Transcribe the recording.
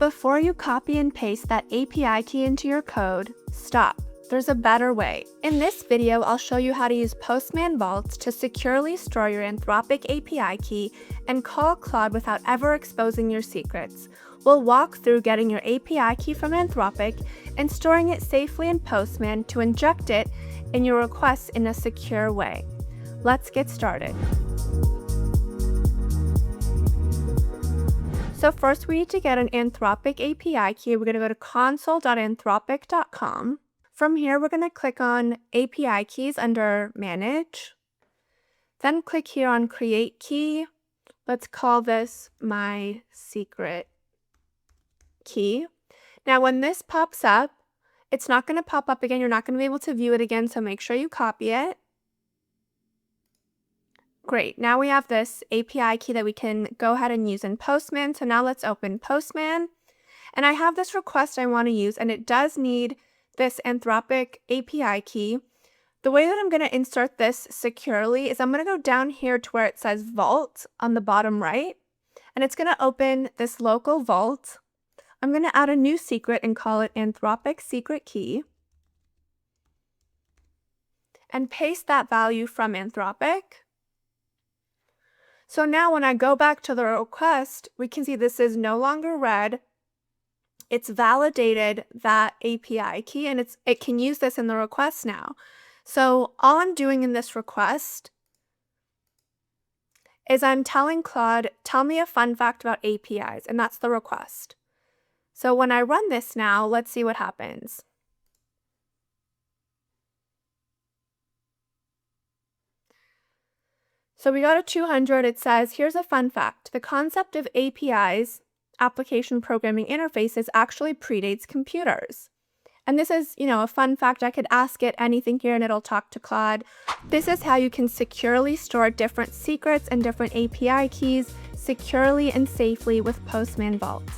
Before you copy and paste that API key into your code, stop. There's a better way. In this video, I'll show you how to use Postman Vault to securely store your Anthropic API key and call Claude without ever exposing your secrets. We'll walk through getting your API key from Anthropic and storing it safely in Postman to inject it in your requests in a secure way. Let's get started. So first we need to get an Anthropic API key. We're going to go to console.anthropic.com. From here, we're going to click on API keys under Manage. Then click here on Create Key. Let's call this my secret key. Now, when this pops up, it's not going to pop up again. You're not going to be able to view it again, so make sure you copy it. Great. Now we have this API key that we can go ahead and use in Postman. So now let's open Postman. And I have this request I want to use, and it does need this Anthropic API key. The way that I'm going to insert this securely is I'm going to go down here to where it says Vault on the bottom right, and it's going to open this local vault. I'm going to add a new secret and call it Anthropic secret key, and paste that value from Anthropic. So now when I go back to the request, we can see this is no longer red. It's validated that API key, and it can use this in the request now. So all I'm doing in this request is I'm telling Claude, tell me a fun fact about APIs, and that's the request. So when I run this now, let's see what happens. So we got a 200. It says, here's a fun fact. The concept of APIs, application programming interfaces, actually predates computers. And this is, a fun fact. I could ask it anything here and it'll talk to Claude. This is how you can securely store different secrets and different API keys securely and safely with Postman Vault.